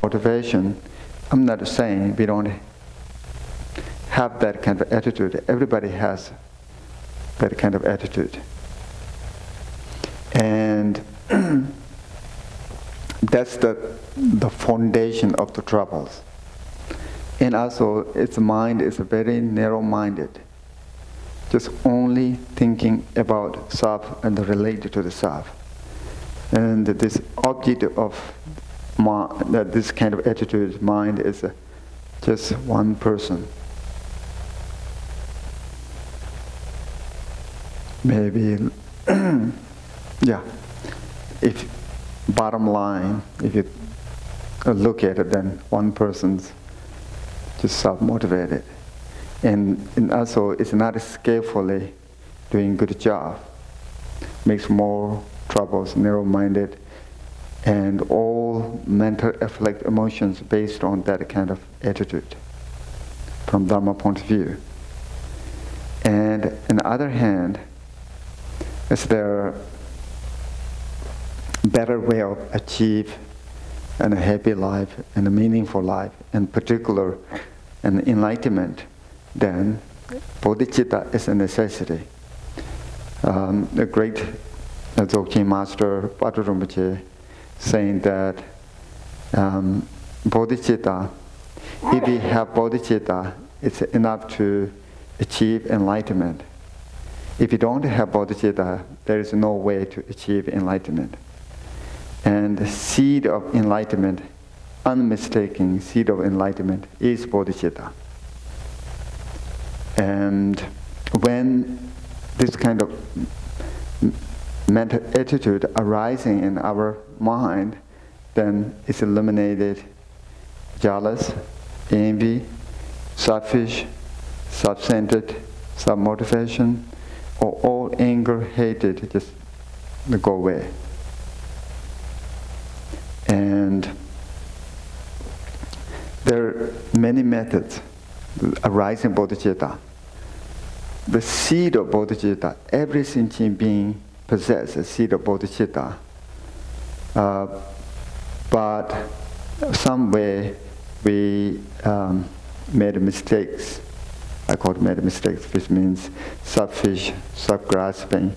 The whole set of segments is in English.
motivation. I'm not saying we don't have that kind of attitude. Everybody has that kind of attitude. And that's the foundation of the troubles. And also, its mind is very narrow-minded, just only thinking about self and related to the self. And this object of this kind of attitude, mind, is just one person. Maybe, yeah, if bottom line, if you look at it, then one person's just self-motivated. And also, it's not skillfully doing good job. Makes more troubles, narrow-minded, and all mental affect emotions based on that kind of attitude from Dharma point of view. And on the other hand, is there a better way of achieve a happy life and a meaningful life, in particular an enlightenment, then bodhicitta is a necessity. The great Dzogchen master Patrul Rinpoche saying that bodhicitta, if we have bodhicitta, it's enough to achieve enlightenment. If you don't have bodhicitta, there is no way to achieve enlightenment. And the seed of enlightenment, unmistaken seed of enlightenment, is bodhicitta. And when this kind of mental attitude arising in our mind, then it's eliminated jealous, envy, selfish, self-centered, self-motivation, or all anger, hatred, just go away. And there are many methods arising bodhicitta. The seed of bodhicitta, every sentient being possesses a seed of bodhicitta. But some way we made mistakes. I call it made mistakes, which means selfish, self-grasping.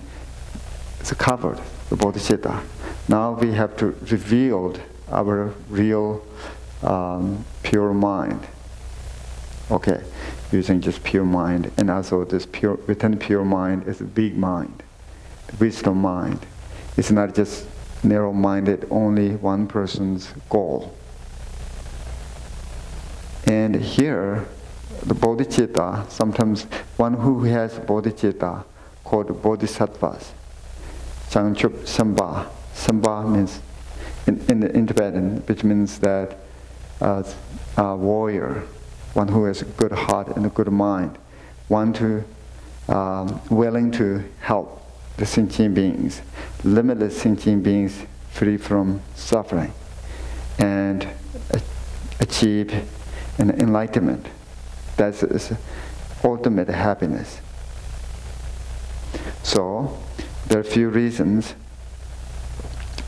It's covered, the bodhicitta. Now we have to reveal our real pure mind. Okay, using just pure mind, and also this pure, within pure mind is a big mind, the wisdom mind. It's not just narrow-minded, only one person's goal. And here, the bodhicitta, sometimes one who has bodhicitta, called bodhisattvas, Changchup Samba. Samba means, in Tibetan, which means that a warrior, one who has a good heart and a good mind, one to willing to help the sentient beings, limitless sentient beings free from suffering, and achieve an enlightenment. That's ultimate happiness. So, there are a few reasons.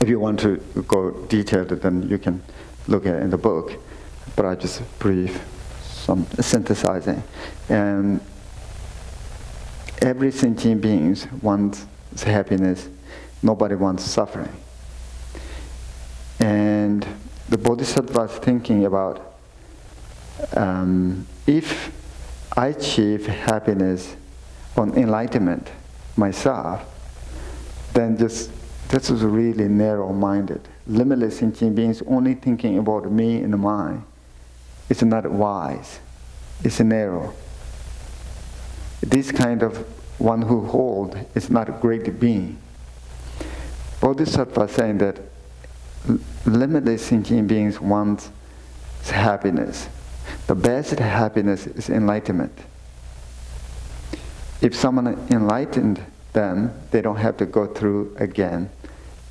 If you want to go detailed, then you can look at it in the book. But I just brief some synthesizing. And every sentient being wants happiness. Nobody wants suffering. And the Bodhisattva is thinking about if I achieve happiness on enlightenment myself, then this is really narrow-minded. Limitless sentient beings only thinking about me and mine. It's not wise. It's narrow. This kind of one who holds is not a great being. Bodhisattva is saying that limitless sentient beings want happiness. The best happiness is enlightenment. If someone enlightened them, they don't have to go through again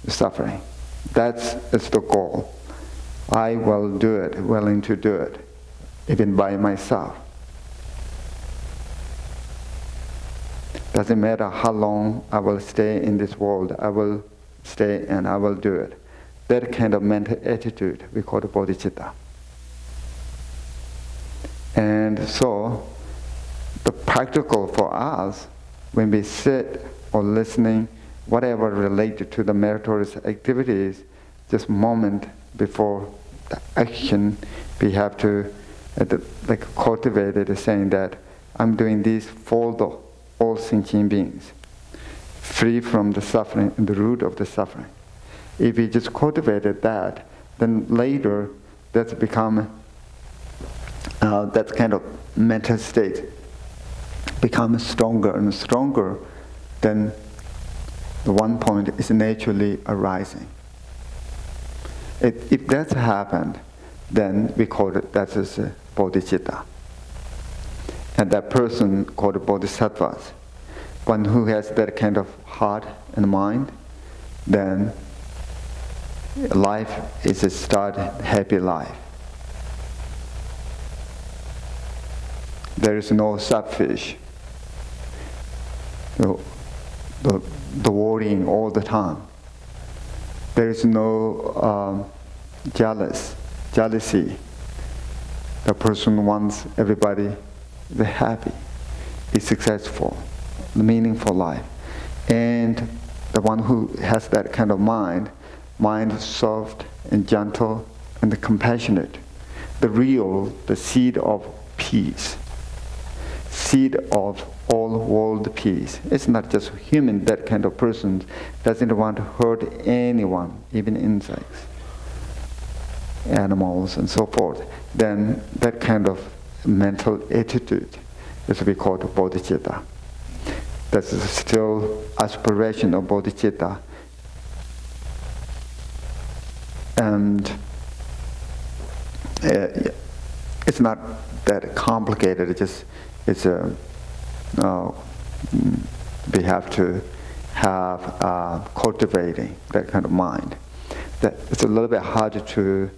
suffering. That's the goal. I will do it, willing to do it, even by myself. Doesn't matter how long I will stay in this world, I will stay and I will do it. that kind of mental attitude we call the bodhicitta. And so, the practical for us, when we sit or listening, whatever related to the meritorious activities, just moment before the action, we have to cultivate it, saying that I'm doing this for the all sentient beings, free from the suffering and the root of the suffering. If we just cultivated that, then later that's become that kind of mental state becomes stronger and stronger. Then the one point is naturally arising. If that's happened, then we call it that is bodhicitta. And that person called bodhisattvas. One who has that kind of heart and mind, then life is a start happy life. There is no selfish, the worrying all the time. There is no jealousy. The person wants everybody to be happy, be successful, meaningful life. And the one who has that kind of mind soft and gentle and compassionate, the seed of peace, seed of all world peace. It's not just human, that kind of person doesn't want to hurt anyone, even insects, animals, and so forth. Then that kind of mental attitude is what we call bodhicitta. That is still aspiration of bodhicitta. And it's not that complicated. We have to have cultivating that kind of mind. That it's a little bit harder to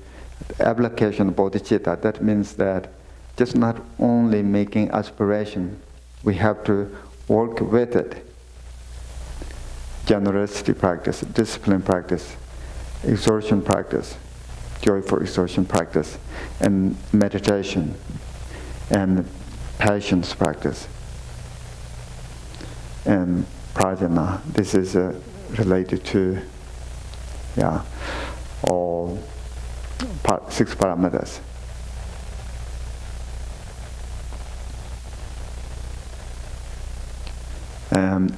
application of bodhicitta. That means that just not only making aspiration, we have to work with it. Generosity practice, discipline practice, exertion practice, joyful exertion practice, and meditation, and patience practice, and prajna. This is related to all 6 parameters.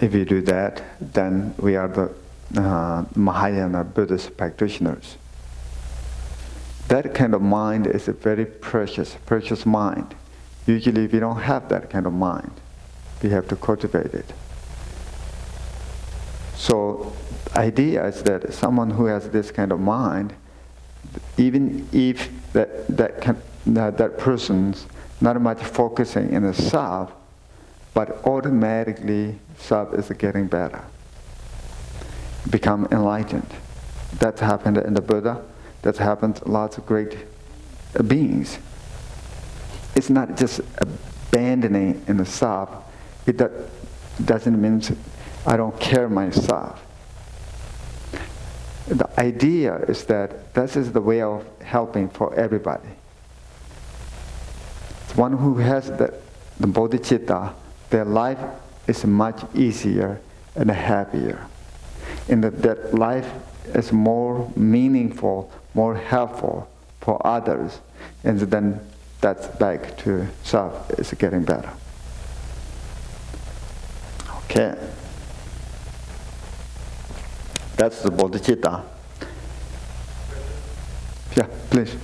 If we do that, then we are the Mahayana Buddhist practitioners. That kind of mind is a very precious mind. Usually we don't have that kind of mind. We have to cultivate it. So the idea is that someone who has this kind of mind, even if that person's not much focusing in the self, but automatically self is getting better, become enlightened. That's happened in the Buddha. That's happened to lots of great beings. It's not just abandoning in the self. It doesn't mean I don't care myself. The idea is that this is the way of helping for everybody. One who has the bodhicitta, their life is much easier and happier. And that life is more meaningful, more helpful for others. And then that's back to self, is getting better. Okay. That's the bodhicitta. Yeah, please.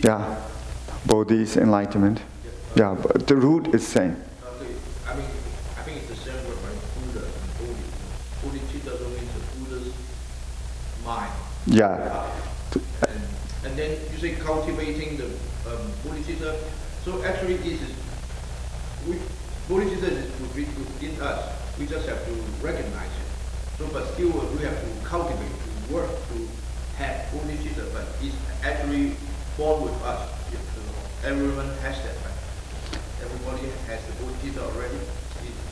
Yeah, Bodhi is enlightenment. Yeah, but the root is same. Okay. I think it's the same word, right? Buddha and Bodhi. Bodhicitta means the Buddha's mind. Yeah. And then you say cultivating the bodhicitta. So actually, bodhicitta is within us. We just have to recognize it. So, but still, we have to cultivate, to work, to have bodhicitta. But it's actually born with us. Everyone has that. Right? Everybody has the bodhicitta already.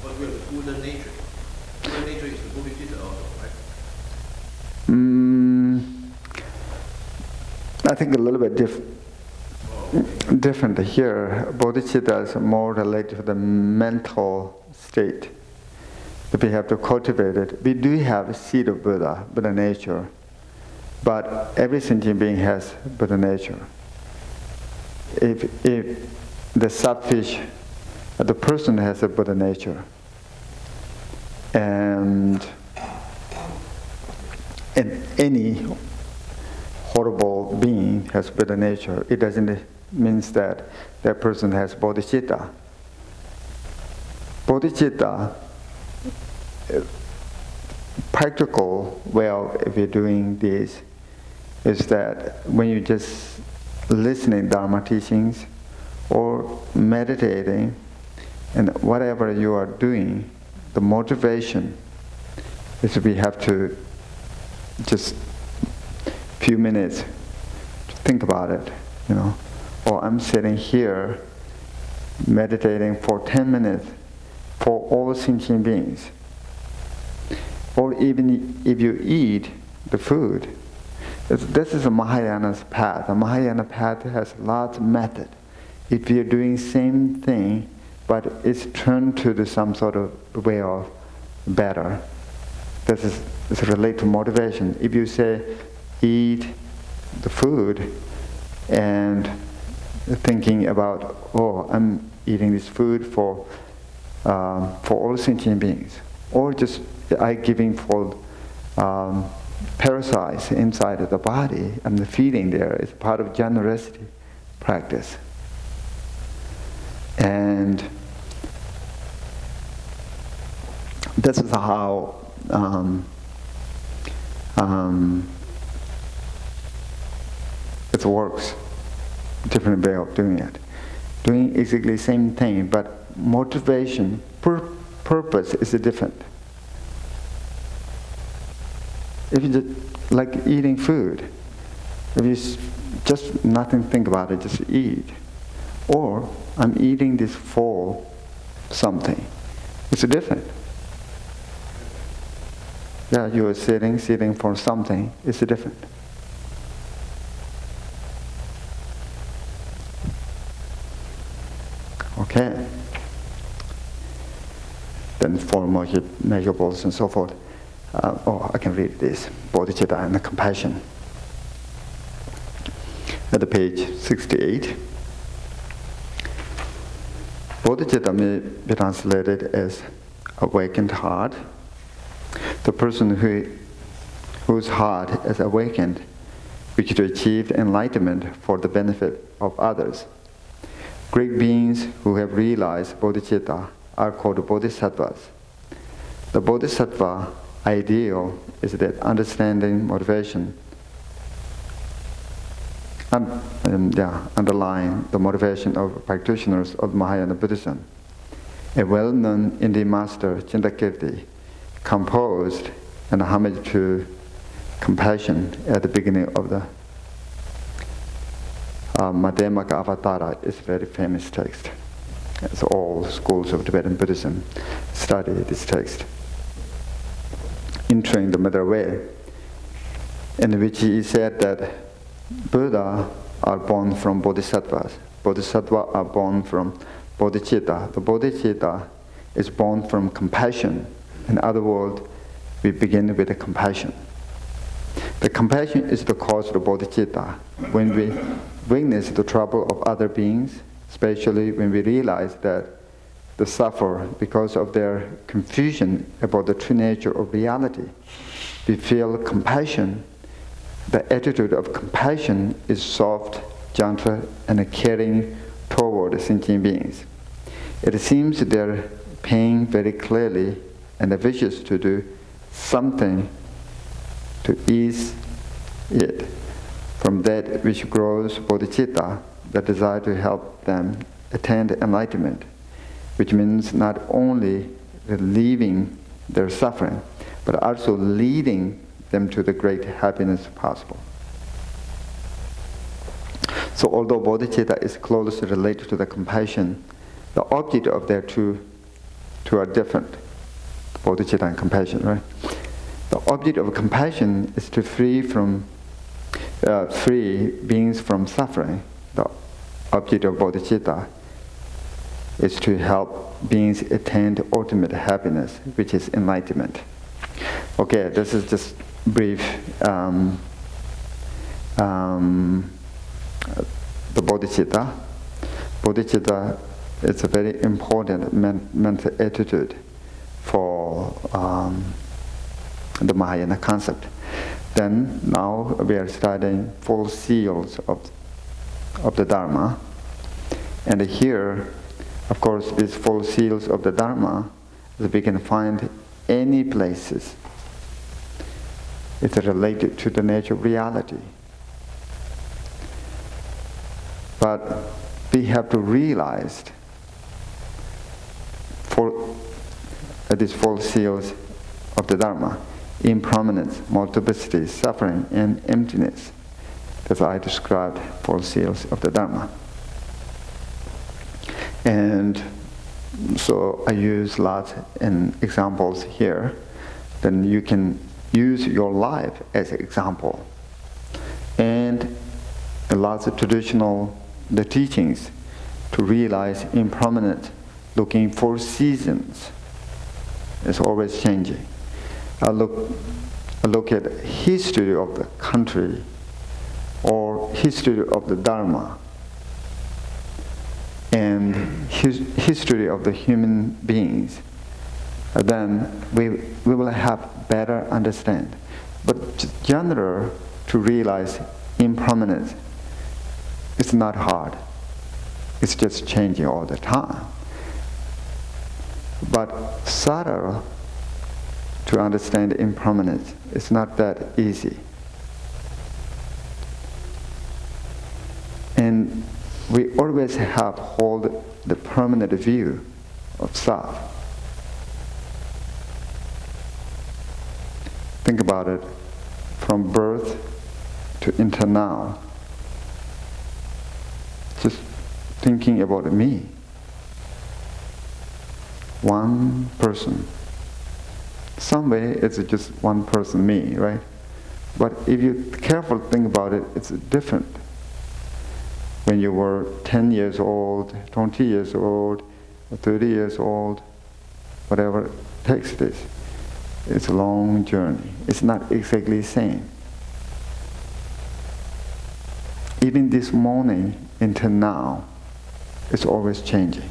what we have the Buddha nature. Buddha nature is the bodhicitta also, right? I think a little bit different here. Bodhicitta is more related to the mental state that we have to cultivate it. We do have a seed of Buddha nature, but every sentient being has Buddha nature. If the subfish, the person has a Buddha nature, and any horrible being has Buddha nature, it doesn't mean that that person has bodhicitta. Bodhicitta, practical way if you're doing this, is that when you just listening Dharma teachings or meditating and whatever you are doing, the motivation is we have to just few minutes to think about it, you know. Or I'm sitting here meditating for 10 minutes for all sentient beings. Or even if you eat the food, this is a Mahayana's path. A Mahayana path has lots of method. If you're doing same thing, but it's turned to some sort of way of better, this is related to motivation. If you say, eat the food and thinking about, oh, I'm eating this food for all sentient beings, or just I giving for parasites inside of the body, and the feeding there is part of generosity practice. And this is how it works. Different way of doing it. Doing exactly the same thing, but motivation, purpose is different. If you just like eating food, if you just nothing think about it, just eat. Or I'm eating this for something. It's different. Yeah, you are sitting for something. It's different. Okay. Then four measurables and so forth. I can read this. Bodhicitta and the compassion. At the page 68. Bodhicitta may be translated as awakened heart. The person whose heart is awakened, which to achieve enlightenment for the benefit of others. Great beings who have realized bodhicitta are called bodhisattvas. The bodhisattva ideal is that understanding motivation, underlying the motivation of practitioners of Mahayana Buddhism. A well-known Indian master, Chintakirti, composed an homage to compassion at the beginning of the Madhyamaka Avatara. Is a very famous text. As all schools of Tibetan Buddhism study this text. Entering the middle way, in which he said that Buddha are born from bodhisattvas. Bodhisattvas are born from bodhicitta. The bodhicitta is born from compassion. In other words, we begin with the compassion. The compassion is the cause of the bodhicitta. When we witness the trouble of other beings, especially when we realize that they suffer because of their confusion about the true nature of reality, we feel compassion. The attitude of compassion is soft, gentle, and caring toward sentient beings. It seems they're pain very clearly and wishes to do something to ease it. From that which grows bodhicitta, the desire to help them attain enlightenment, which means not only relieving their suffering, but also leading them to the great happiness possible. So although bodhicitta is closely related to the compassion, the object of their two two are different, bodhicitta and compassion, right? The object of compassion is to free beings from suffering. The object of bodhicitta is to help beings attain to ultimate happiness, which is enlightenment. Okay, this is just brief. The bodhicitta. Bodhicitta is a very important mental attitude for the Mahayana concept. Then now we are studying 4 seals of the Dharma. And here, of course, these 4 seals of the Dharma, we can find any places. It's related to the nature of reality. But we have to realize these 4 seals of the Dharma: impermanence, multiplicity, suffering, and emptiness. That's how I described 4 seals of the Dharma. And so I use lots of examples here. Then you can use your life as an example. And lots of traditional teachings to realize impermanence, looking for seasons. It's always changing. I look at history of the country or history of the Dharma and history of the human beings. Then we will have better understand. But general to realize impermanence, it's not hard. It's just changing all the time. But subtle to understand impermanence, it's not that easy. And we always have hold the permanent view of self. Think about it, from birth to until now. Just thinking about me. One person. Some way it's just one person, me, right? But if you carefully think about it, it's different. When you were 10 years old, 20 years old, 30 years old, whatever it takes this. It's a long journey. It's not exactly the same. Even this morning until now, it's always changing.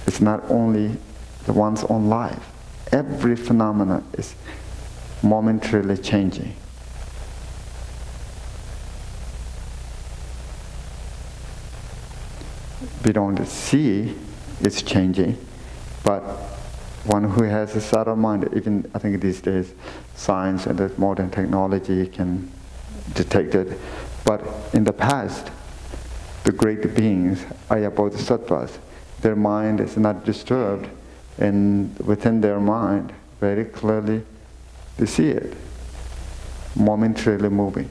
It's not only the one's own life. Every phenomena is momentarily changing. We don't see it's changing, but one who has a subtle mind, even I think these days science and the modern technology can detect it, but in the past, the great beings, Aya Bodhisattvas, their mind is not disturbed, and within their mind, very clearly, they see it, momentarily moving.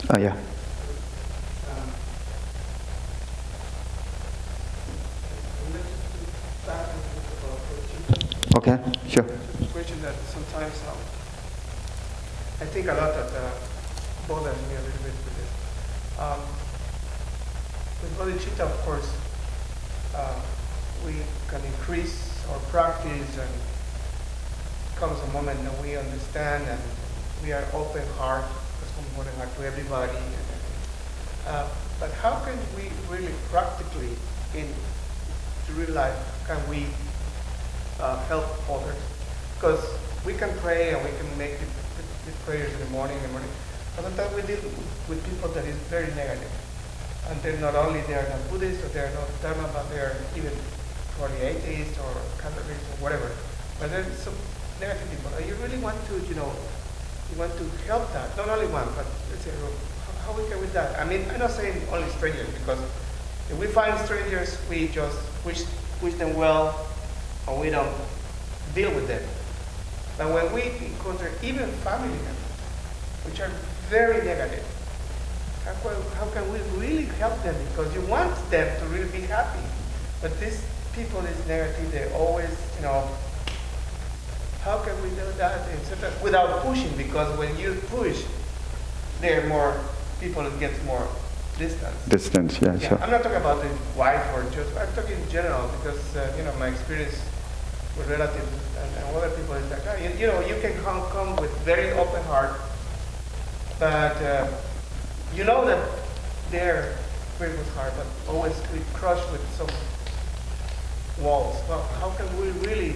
Oh, yeah. Okay, sure. A question that sometimes I think a lot that bothers me a little bit with this. With bodhicitta, of course, we can increase our practice, and comes a moment that we understand and we are open heart, open heart to everybody. But how can we really practically, in real life, can we help others? Because we can pray and we can make the prayers in the morning, but sometimes we deal with people that is very negative. And they're not only, they are not Buddhist or they are not Dharma, but they are even probably atheist or Catholic or whatever. But there's some negative people. And you really want to, you want to help that. Not only one, but let's say, how we can with that? I mean, I'm not saying only strangers, because If we find strangers, we just wish them well, or we don't deal with them. But when we encounter even family members, which are very negative, how can we really help them? Because you want them to really be happy. But these people is negative, they always, how can we do that? Without pushing, because when you push, there are more people that get more distance. Distance, yeah, sure. I'm not talking about the wife or just, I'm talking in general, because, my experience with relatives and other people is like, you can come with very open heart, but you know that they're very good heart, but always we crush with some walls. Well, how can we really,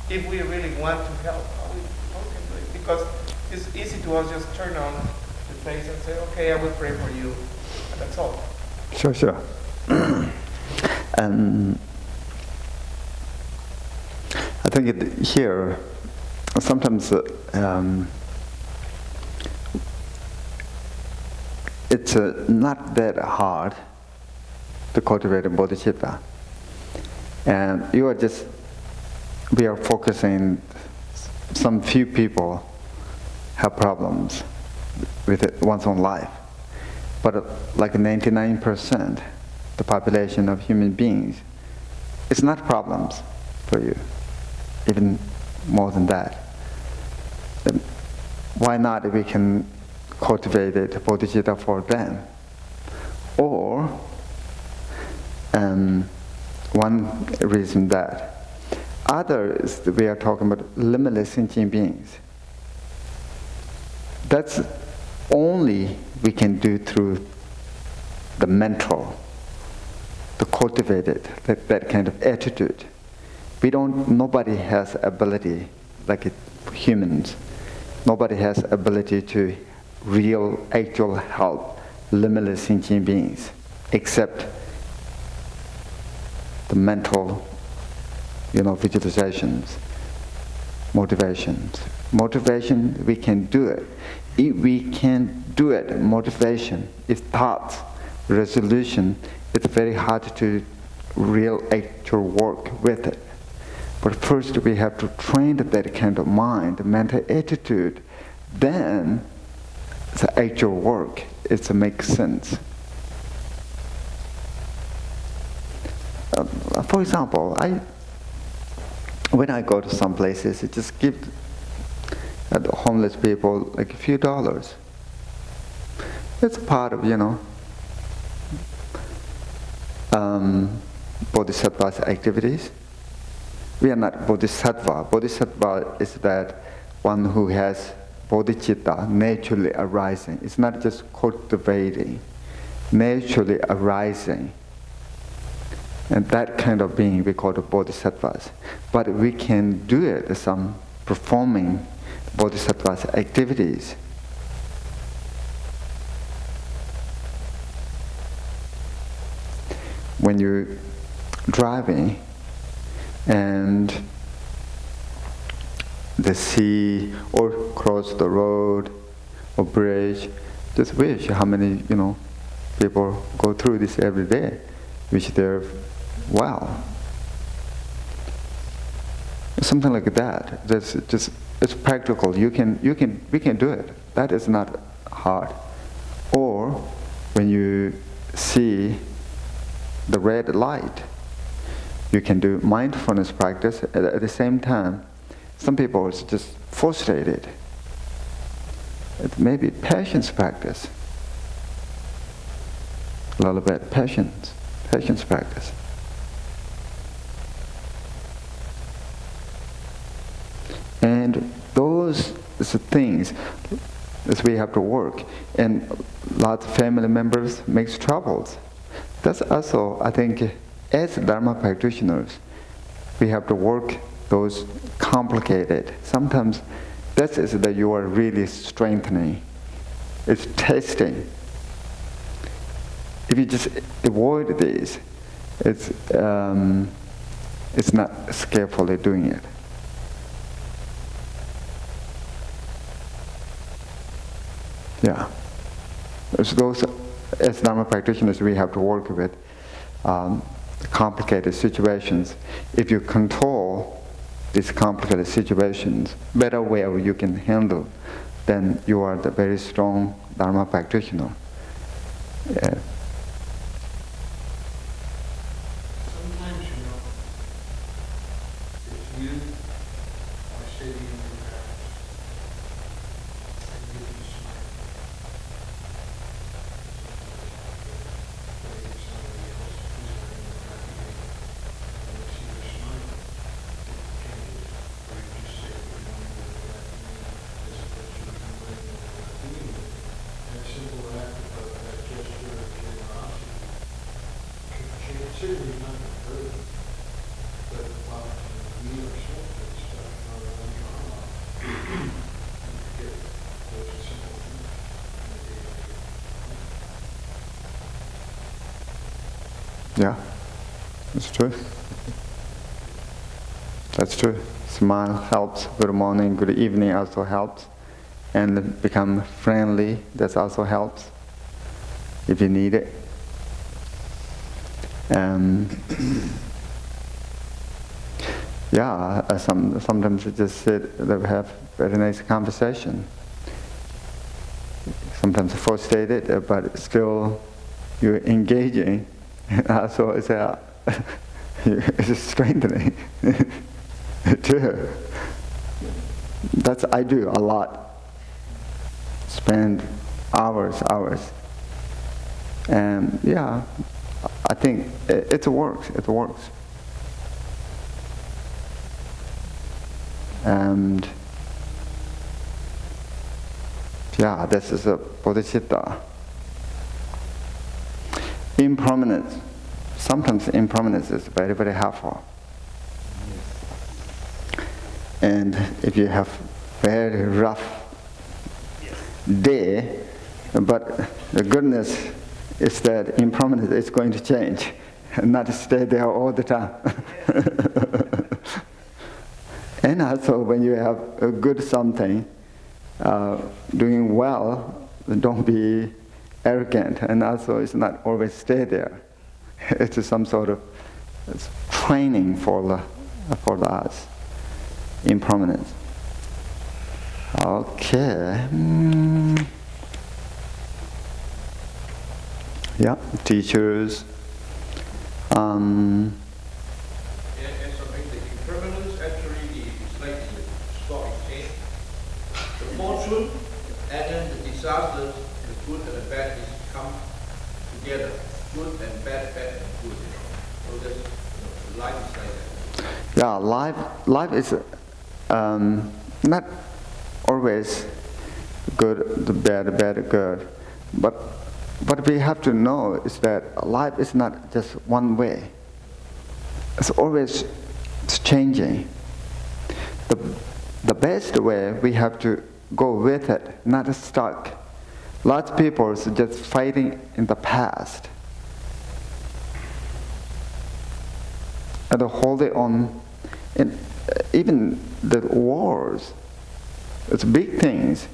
if we really want to help, how can we? Because it's easy to us just turn on the face and say, okay, I will pray for you, and that's all. Sure. And I think here, sometimes it's not that hard to cultivate a bodhicitta. And we are focusing, some few people have problems with one's own life. But like 99%, the population of human beings, it's not problems for you, even more than that. Then why not if we can cultivate it, bodhicitta for them? Or, one reason that. Others, we are talking about limitless sentient beings. That's only we can do through the mental, to cultivate it, that kind of attitude. Nobody has ability, like humans, nobody has ability to actual help limitless sentient beings, except the mental, visualizations, motivations. Motivation, we can do it. If we can do it, motivation, if thoughts, resolution, it's very hard to actual work with it. But first we have to train that kind of mind, mental attitude, then the actual work, it makes sense. For example, when I go to some places, I just give the homeless people like a few dollars. It's part of, bodhisattva's activities. We are not bodhisattva. Bodhisattva is that one who has bodhicitta naturally arising. It's not just cultivating, naturally arising. And that kind of being we call the bodhisattvas. But we can do it, some performing bodhisattva's activities. When you're driving and the sea or cross the road or bridge, just wish how many people go through this every day, which they're well. Something like that. It's practical. We can do it. That is not hard. Or when you see the red light, you can do mindfulness practice at the same time. Some people is just frustrated. It may be patience practice. A little bit patience practice. And those is the things that we have to work. And lots of family members makes troubles. That's also, I think, as Dharma practitioners, we have to work those complicated. Sometimes that is that you are really strengthening. It's testing. If you just avoid these, it's not skillfully doing it. Yeah. There's those as Dharma practitioners, we have to work with complicated situations. If you control these complicated situations better where you can handle, then you are the very strong Dharma practitioner. Yeah. Sometimes, you know, if you are sitting in your house and you smile, somebody else who's having a happy day, and you see her smile, it changes. Or you just say, you know, you're happy as opposed to complaining or not doing it. That simple act of that gesture of generosity can change. Certainly not to hurt, but while we ourselves get stuck in our own drama, we forget those simple things in the day-to-day. Yeah, that's true. That's true. Smile helps. Good morning, good evening also helps. And become friendly, that also helps if you need it. Yeah, sometimes you just sit and have very nice conversation. Sometimes frustrated, but still you're engaging. So it's it's strengthening too. That's I do a lot. Spend hours. And yeah, I think it works. It works. And yeah, this is a bodhicitta. Impermanence. Sometimes impermanence is very, very helpful. And if you have very rough day, but the goodness is that impermanence is going to change and not stay there all the time. And also when you have a good something, doing well, don't be arrogant, and also it's not always stay there. It's some sort of training for us, impermanence. Okay. Yeah, teachers. And something, the impermanence actually is like the stock exchange. The fortune and then the disasters, the good and the bad is come together. Good and bad, bad and good. So that's, you know, life is like that. Yeah, life is not always good, the bad, good. But what we have to know is that life is not just one way. It's always changing. The best way, we have to go with it, not stuck. Lots of people are just fighting in the past. And holding on, and even the wars, it's big things,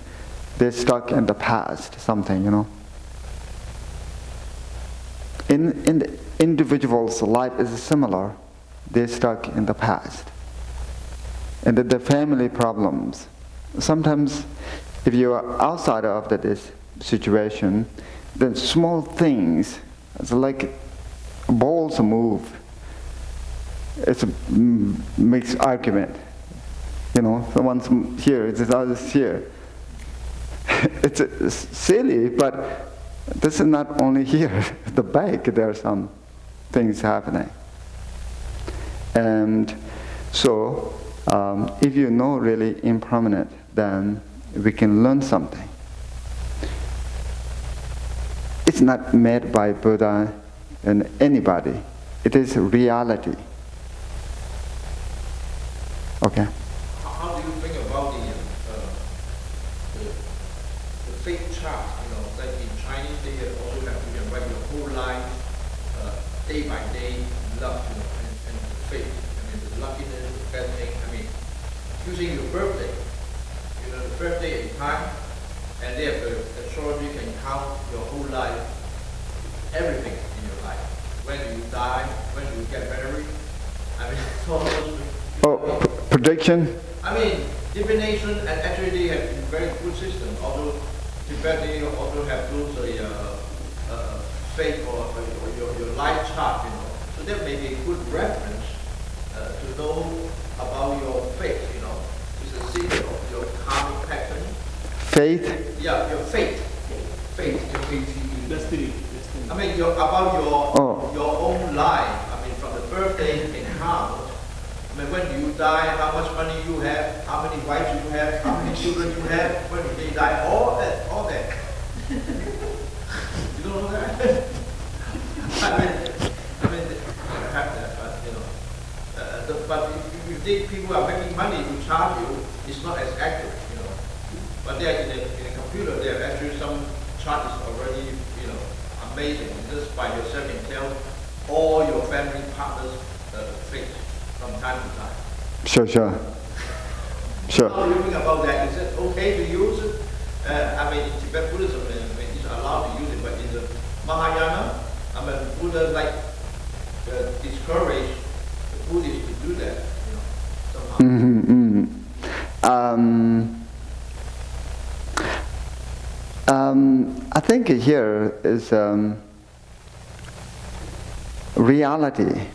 they're stuck in the past, something, you know. In the individual's life is similar, they're stuck in the past. And the family problems, sometimes if you are outside of this situation, then small things, it's like balls move. It's a mixed argument. You know, someone's here, the other's here. It's silly, but this is not only here. The back, there are some things happening. And so, if you know really impermanent, then we can learn something. It's not made by Buddha and anybody. It is reality. Okay. How do you think about the fate chart? You know, like in Chinese, they also have to write your whole life, day by day, luck, you know, and the fate. I mean, the luckiness, the bad thing. I mean, using your birthday, you know, the birthday and time, and they have the astrology can count your whole life everything in your life. When you die, when you get married, I mean, it's all those. Oh, prediction? I mean, divination, and actually they have a very good system, although Tibet they also have those fate or your life chart, you know. So that may be a good reference to know about your fate, you know. It's a secret of your karmic pattern. Faith? Yeah, your fate. Fate. Destiny. I mean, about your own life. I mean, from the birthday in count. I mean, when you die, how much money you have, how many wives you have, how many children you have, when they die, all that. You don't know that? I mean, you have that, but you know. But if you think people are making money to charge you, it's not as accurate, you know. But there in a computer, there are actually some charts already, you know, amazing. Just by yourself can tell all your family partners' fate from time to time. Sure. Now reading about that, is it okay to use it? I mean, in Tibet Buddhism, it's allowed to use it, but in the Mahayana, I mean, Buddha discourage the Buddhists to do that, you know, somehow. I think here is reality.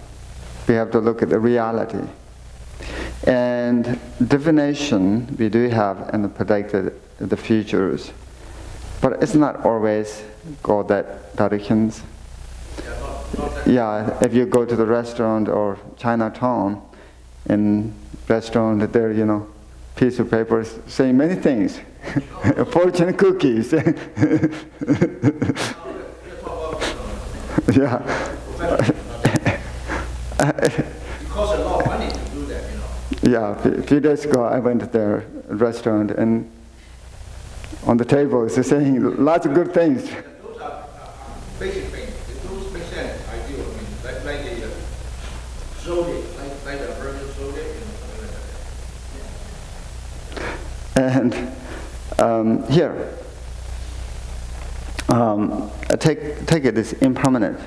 We have to look at the reality. And divination, we do have and predicted the futures, but it's not always go that directions. Yeah, if you go to the restaurant or Chinatown, in restaurant there, you know, piece of paper saying many things, fortune cookies. Yeah. It costs a lot of money to do that, you know. Yeah, a few days ago I went to their restaurant and on the table it's saying lots of good things. Those are basic things. Those make sense, ideal. I mean, like the zodiac, like the American zodiac, you know, something like that. And here, take it as impermanent.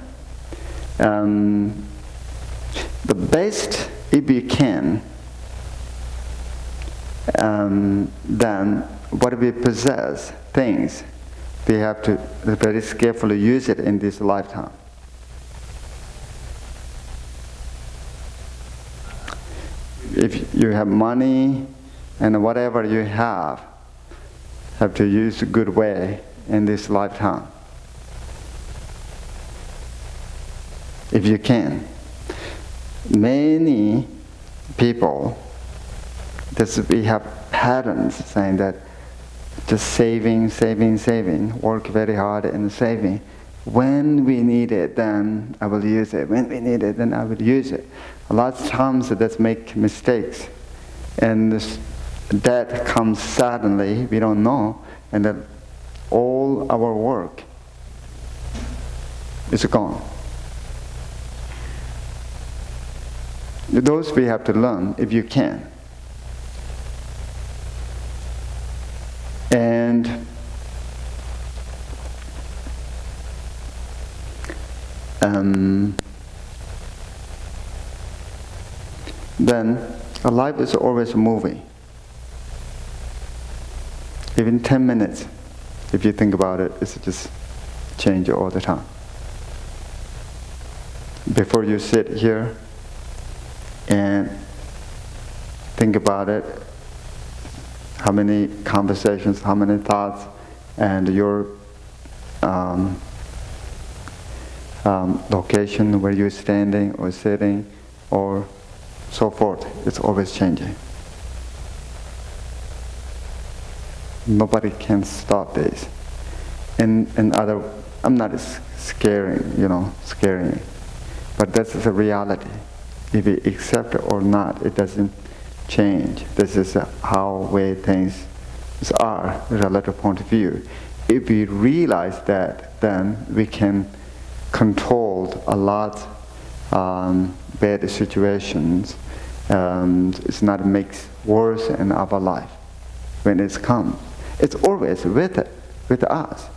The best, if you can, then what we possess, things, we have to very carefully use it in this lifetime. If you have money and whatever you have to use a good way in this lifetime. If you can. Many people, we have patterns saying that just saving, work very hard and saving. When we need it, then I will use it. When we need it, then I will use it. A lot of times that's make mistakes. And this debt comes suddenly, we don't know, and then all our work is gone. Those we have to learn if you can. And then our life is always moving. Even 10 minutes, if you think about it, it's just change all the time. Before you sit here and think about it, how many conversations, how many thoughts, and your location where you're standing or sitting or so forth, it's always changing. Nobody can stop this. And other, I'm not scaring, but that's the reality. If we accept it or not, it doesn't change. This is how way things are, relative point of view. If we realize that, then we can control a lot bad situations. It's not makes worse in our life when it comes. It's always with us.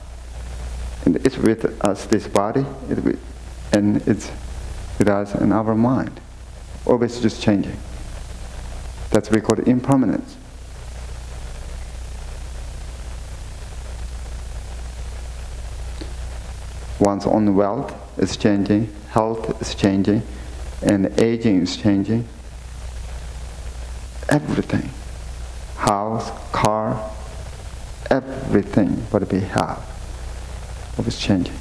And it's with us, this body, and it's with us in our mind. Always just changing. That's what we call impermanence. One's own wealth is changing, health is changing, and aging is changing. Everything. House, car, everything what we have is changing.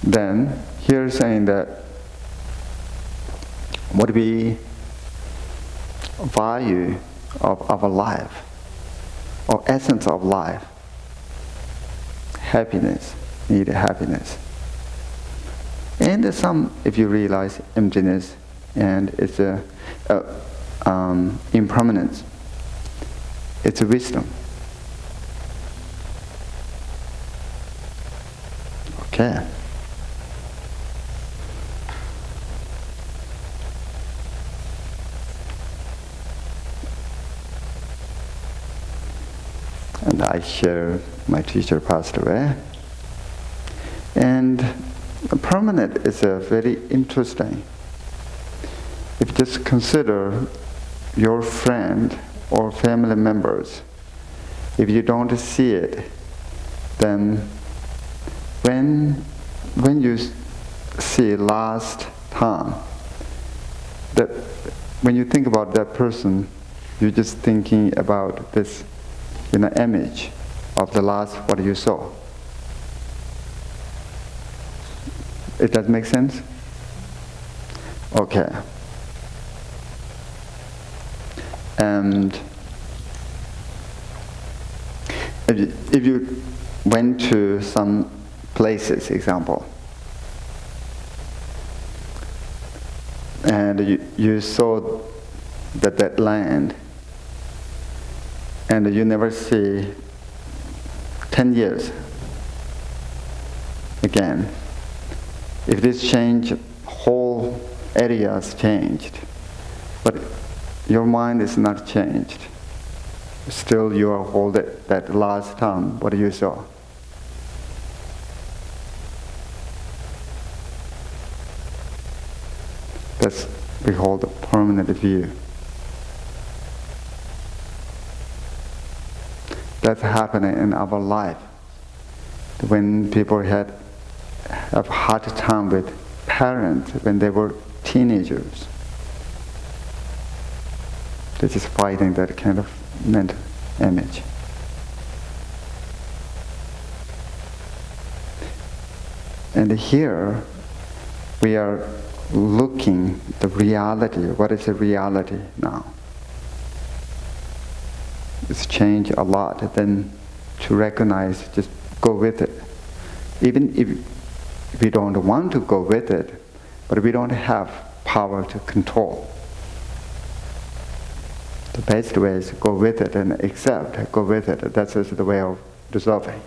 Then, here saying that what we value of our life, or essence of life, happiness, need happiness. And some, if you realize emptiness, and it's impermanence, it's a wisdom. Okay. And I share, my teacher passed away. And permanent is a very interesting. If you just consider your friend or family members, if you don't see it, then when you see last time, that when you think about that person, you're just thinking about this image of the last what you saw. It does make sense? Okay. And if you went to some places, example, and you saw that land, and you never see 10 years again. If this change, whole area has changed, but your mind is not changed. Still you are holding that last time, what you saw. That's we hold a permanent view. That's happening in our life. When people have a hard time with parents when they were teenagers, they're just fighting that kind of mental image. And here we are looking the reality. What is the reality now? It's changed a lot. Then to recognize, just go with it. Even if we don't want to go with it, but we don't have power to control. The best way is go with it and accept, go with it. That's just the way of resolving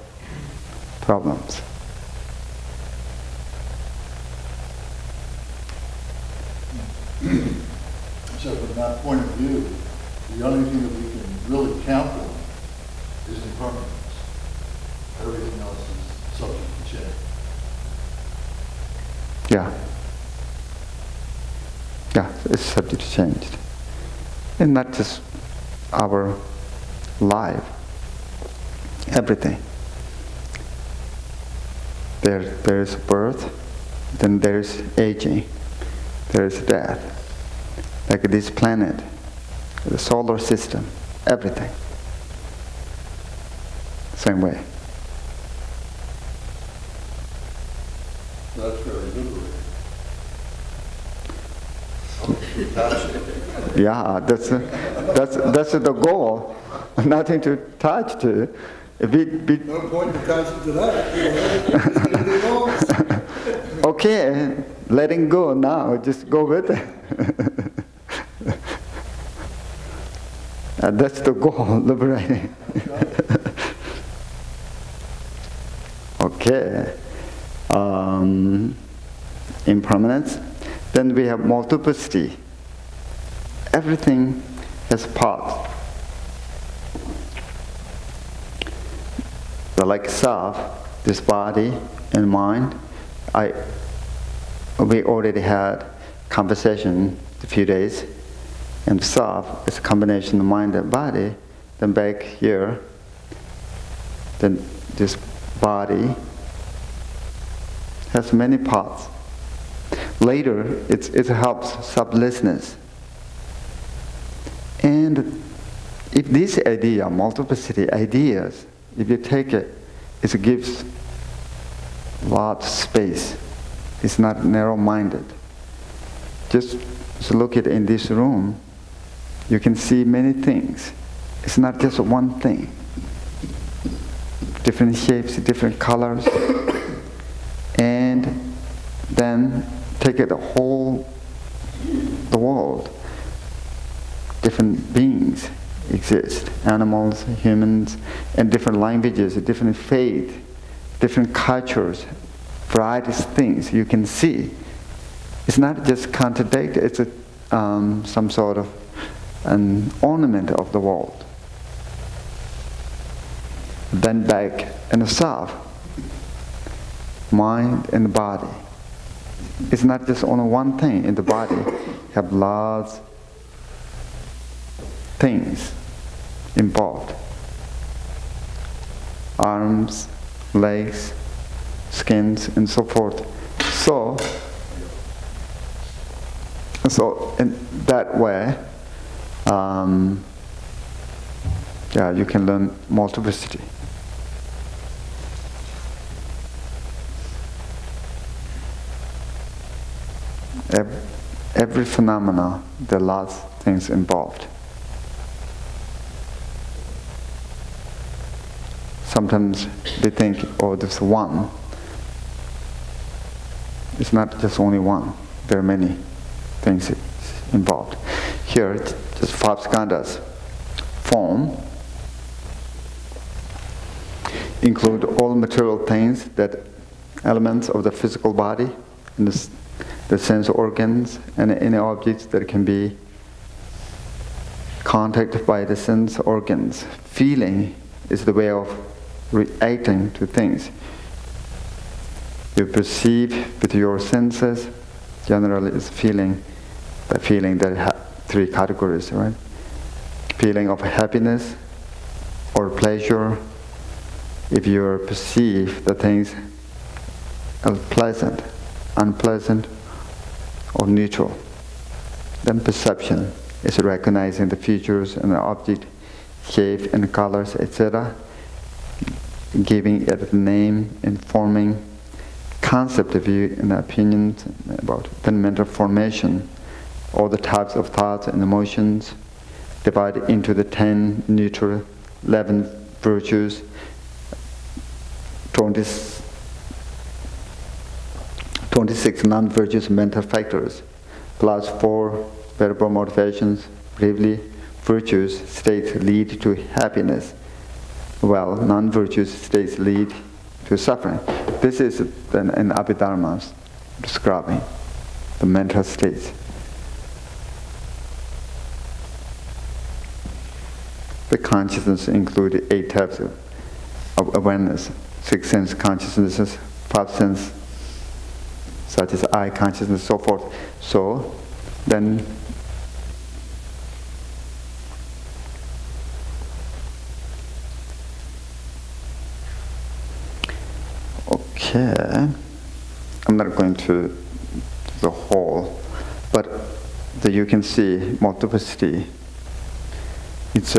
problems. So from that point of view, the only thing that we can really count on is impermanence. Everything else is subject to change. Yeah. Yeah, it's subject to change. And not just our life, everything. There's birth, then there's aging, there's death. Like this planet, the solar system, everything. Same way. That's very liberating. Yeah, that's the goal. Nothing to touch to. No point in touching to that. Okay, letting go now. Just go with it. That's the goal, liberating. Okay. Impermanence. Then we have multiplicity. Everything has parts. But like self, this body and mind, we already had conversation a few days, and self is a combination of mind and body. Then back here, then this body has many parts. Later, it helps sublessness. And if this idea, multiplicity ideas, if you take it, it gives large space. It's not narrow-minded. Just look at in this room, you can see many things. It's not just one thing. Different shapes, different colors. And then take it the world. Different beings exist. Animals, humans, and different languages, different faith, different cultures, various things you can see. It's not just contradict, it's some sort of an ornament of the world. Then back in the self, mind and body. It's not just only one thing in the body. You have lots things involved. Arms, legs, skins, and so forth. So in that way, you can learn multiplicity. Every phenomena, there are lots of things involved. Sometimes we think, oh, there's one. It's not just only one. There are many things involved. Here, just five skandhas. Form include all material things, that elements of the physical body, and the sense organs, and any objects that can be contacted by the sense organs. Feeling is the way of reacting to things. You perceive with your senses, generally it's feeling. By feeling, there are three categories, right? Feeling of happiness or pleasure, if you perceive the things as pleasant, unpleasant, or neutral. Then perception is recognizing the features and the object, shape and colors, etc., giving it a name, informing concept of view and opinions about the mental formation, all the types of thoughts and emotions, divided into the 10 neutral, 11 virtues, 26 non-virtuous mental factors, plus 4 verbal motivations, briefly, virtuous states lead to happiness, while non-virtuous states lead to suffering. This is in Abhidharma describing the mental states. The consciousness includes 8 types of awareness, 6 sense consciousnesses, 5 sense, such as eye consciousness, so forth. So then okay, I'm not going to the whole, but you can see multiplicity. It's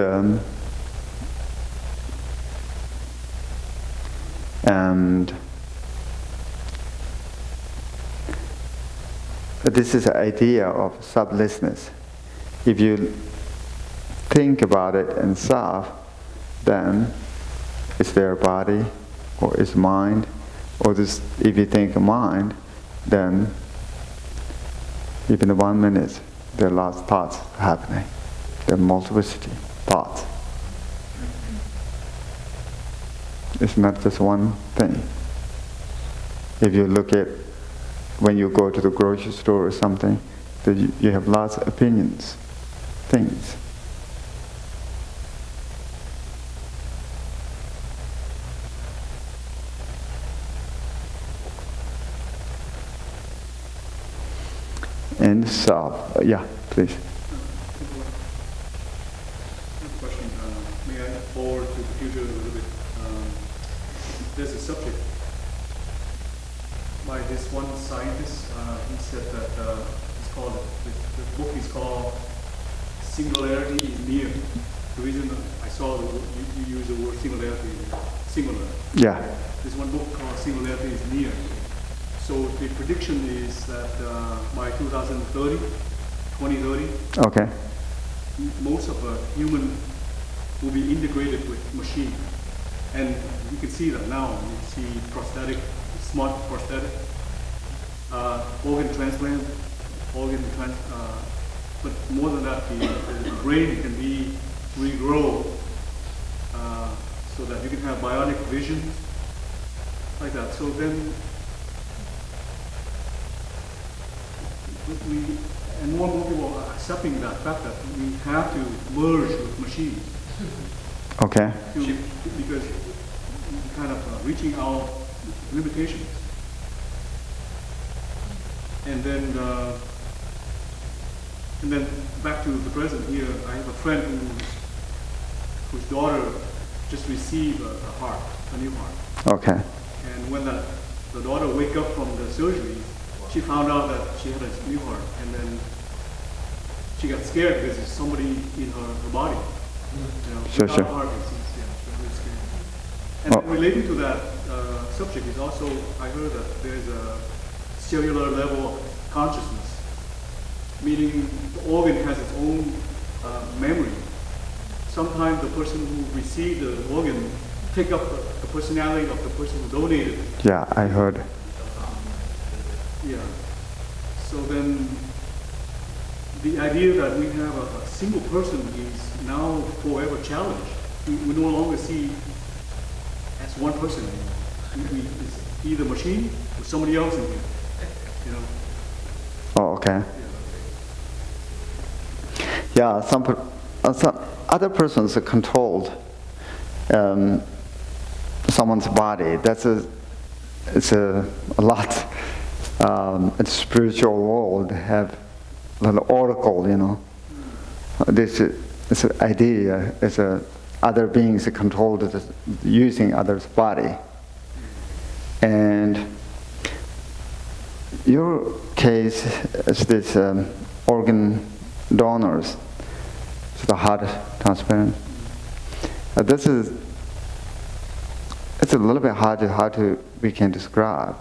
and this is the idea of sublessness. If you think about it in self, then it's their body, or it's mind, or this. If you think of mind, then even in 1 minute, there are lots of thoughts happening. There are multiplicity thoughts. It's not just one thing. If you look at when you go to the grocery store or something, you have lots of opinions, things. and self. Yeah, please. Question. May I forward to the future a little bit? There's a subject by this one scientist. He said that it's called, the book is called Singularity is Near. The reason I saw you use the word singularity, singular. Yeah. There's one book called Singularity is Near. So the prediction is that by 2030, Okay. most of human will be integrated with machine. And you can see that now. You see prosthetic, smart prosthetic, organ transplant, but more than that, the brain can be regrow so that you can have bionic vision, like that. So then and more and more people are accepting that fact that we have to merge with machines. Okay. Because kind of reaching our limitations. And then back to the present here, I have a friend whose daughter just received a new heart. Okay. And when the daughter wake up from the surgery, she found out that she had a new heart, and then she got scared because there's somebody in her body. You know, Sure, without sure. a heart, it's really scary. And Oh. relating to that subject is also, I heard that there's a cellular level of consciousness, meaning the organ has its own memory. Sometimes the person who received the organ take up the personality of the person who donated it. Yeah, I heard. Yeah. So then the idea that we have a single person is now forever challenged. We no longer see as one person. It's either machine or somebody else in here. You know? Oh, okay. Yeah, some other persons are controlled someone's body. It's a lot. In the spiritual world, have little oracle, you know. This is an idea. It's other beings are controlled using others' body. And your case is this organ donors, so the heart transplant. It's a little bit hard to how we can describe.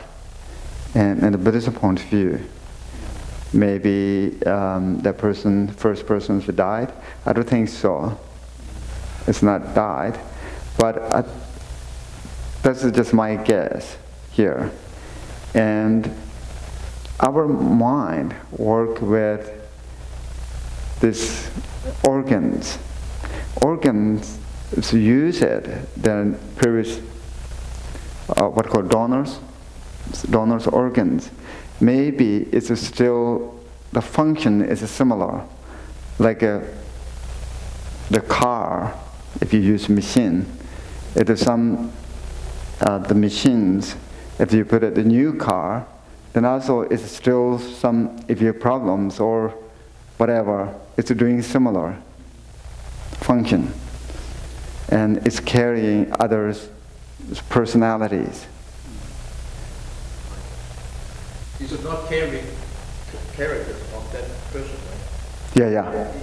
And in the Buddhist point of view, maybe that first person who died, I don't think so. It's not died, but this is just my guess here. And our mind work with these organs. Organs is used than previous what called donors organs. Maybe it's still the function is similar, like the car. If you use machine, it is some the machines. If you put it in a new car, then also it's still some, if you have problems or whatever, it's doing similar function. And it's carrying others' personalities. You should not carry characters of that person, right? Yeah.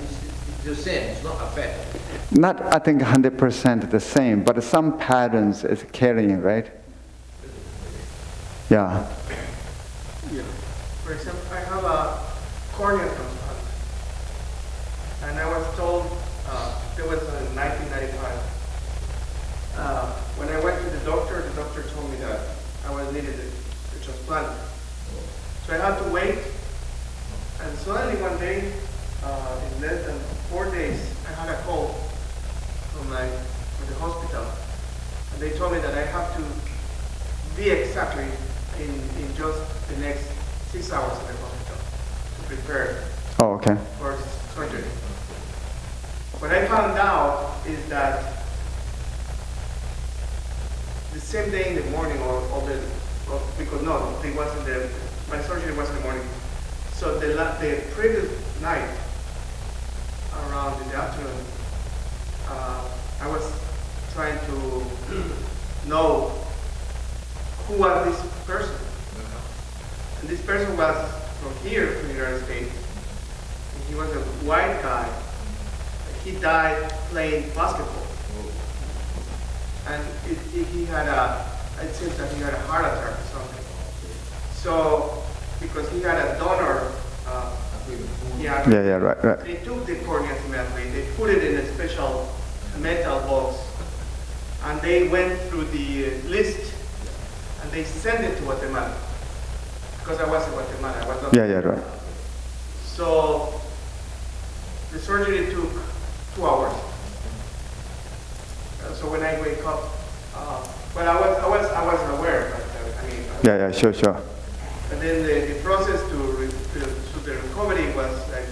It's the same, it's not affected. Not, I think, 100% the same, but some patterns is carrying, right? Yeah. For example, I have a cornea transplant, and I was told it was in 1995. When I went to the doctor told me that I was needed to transplant. So I had to wait, and suddenly one day, in less than 4 days, I had a call from the hospital, and they told me that I have to be exactly in just the next 6 hours in the hospital to prepare Oh, okay. for surgery. What I found out is that the same day in the morning, because no, it wasn't my surgery was in the morning. So the previous night, around in the afternoon, I was trying to know who was this person. And this person was from here, from the United States. And he was a white guy. He died playing basketball. And he had it seems that he had a heart attack or something. So, because he had a donor, right. they took the cornea immediately, they put it in a special metal box, and they went through the list, and they sent it to Guatemala. Because I was in Guatemala, I was not. Right. So, the surgery took 2 hours. So when I wake up, well, I wasn't aware, but I mean. Sure. And then the process to the recovery was like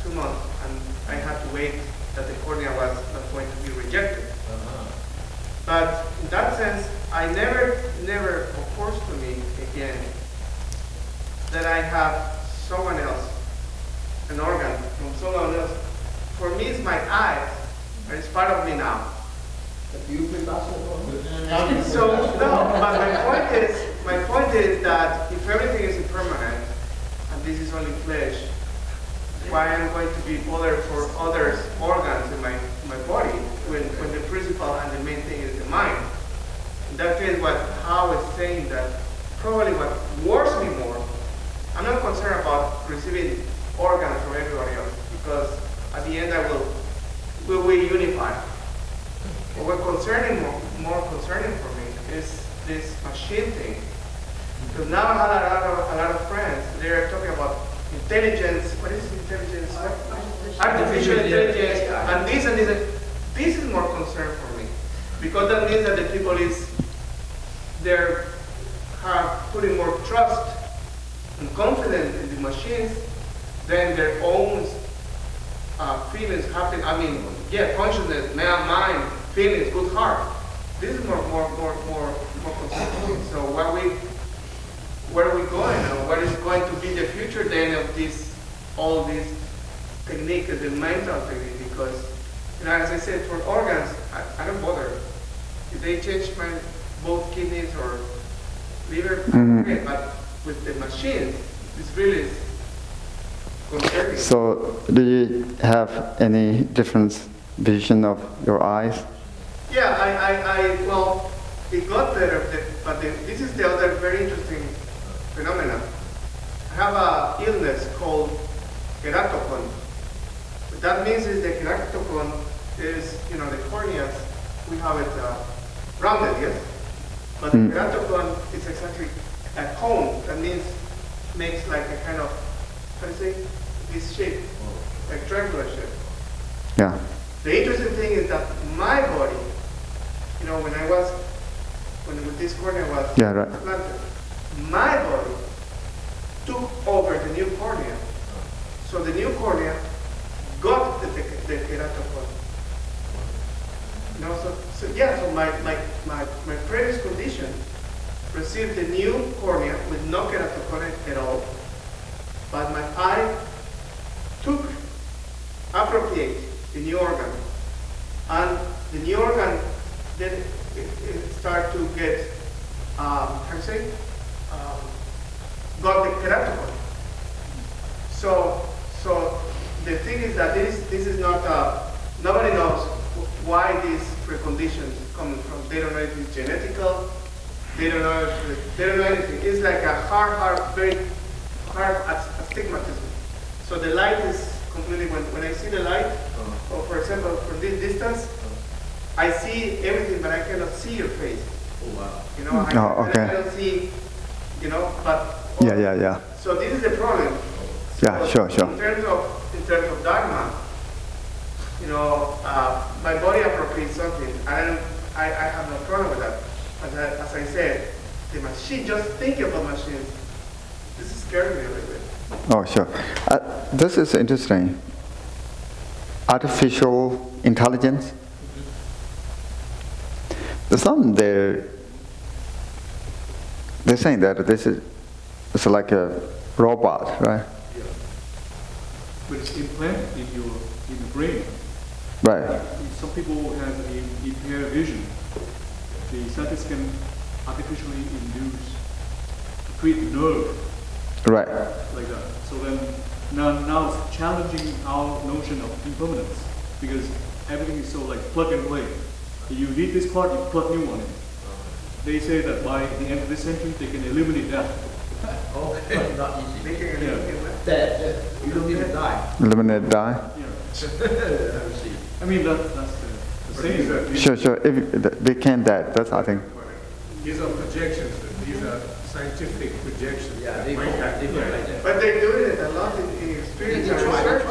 2 months, and I had to wait that the cornea was not going to be rejected. But in that sense, I never occurs to me again that I have someone else, an organ from someone else. For me, it's my eyes, and it's part of me now. So no, but my point is that if everything is impermanent and this is only flesh, why I'm going to be bothered for others organs in my body when the principal and the main thing is the mind? In that case, what Hao is saying, that probably what worries me more, I'm not concerned about receiving organs from everybody else, because at the end we unify. What more concerning for me is this machine thing. Because now I have a lot of friends, they're talking about intelligence. What is intelligence? Artificial intelligence, and this. This is more concern for me, because that means that the people they're putting more trust and confidence in the machines than their own feelings happen. I mean, consciousness, mind, feelings, good heart. This is more concerning. So where are we going? And what is going to be the future then of all these techniques, the mental technique? Because, as I said, for organs, I don't bother. If they change both kidneys or liver, okay. But with the machines, it's really concerning. So, do you have any different vision of your eyes? Yeah, well, it got better, but this is the other very interesting phenomenon. I have an illness called keratocon. What that means is the keratocon is, the corneas, we have it rounded, yes? But the keratocon is exactly a cone. That means makes like a kind of, how do you say, this shape, like triangular shape. Yeah. The interesting thing is that my body, when this cornea was implanted, my body took over the new cornea. So the new cornea got the keratocon. So my previous condition received the new cornea with no keratocon at all, but my eye appropriate the new organ, and the new organ then it start to get got the keratocon. So the thing is that this is not nobody knows why these preconditions coming from. They don't know if it's genetical. They don't know anything. It's like a very hard astigmatism. So the light is completely, when I see the light, or for example, from this distance, I see everything, but I cannot see your face. Oh, wow. I cannot see, but... Yeah. So this is the problem. Yeah, sure. In terms of Dharma, my body appropriates something. I have no problem with that. As I said, the machine, just think about machines. This scares me a little bit. Oh, sure. This is interesting. Artificial intelligence. There's some they're saying that it's like a robot, right? but it's implanted in your brain. Right. Some people have impaired vision. The scientists can artificially induce, create nerve Right. like that. So then now it's challenging our notion of impermanence because everything is so like plug and play. You need this part, you plug new one in. They say that by the end of this century they can eliminate that. Okay, not easy. Yeah. Dead. You don't need to die. Eliminate die. Yeah. I see. I mean that's the same. Sure. If they can't die, that's I think. These are projections, these are scientific projections. Yeah, that they might happen. go like that. But they're doing it a lot in experience and research.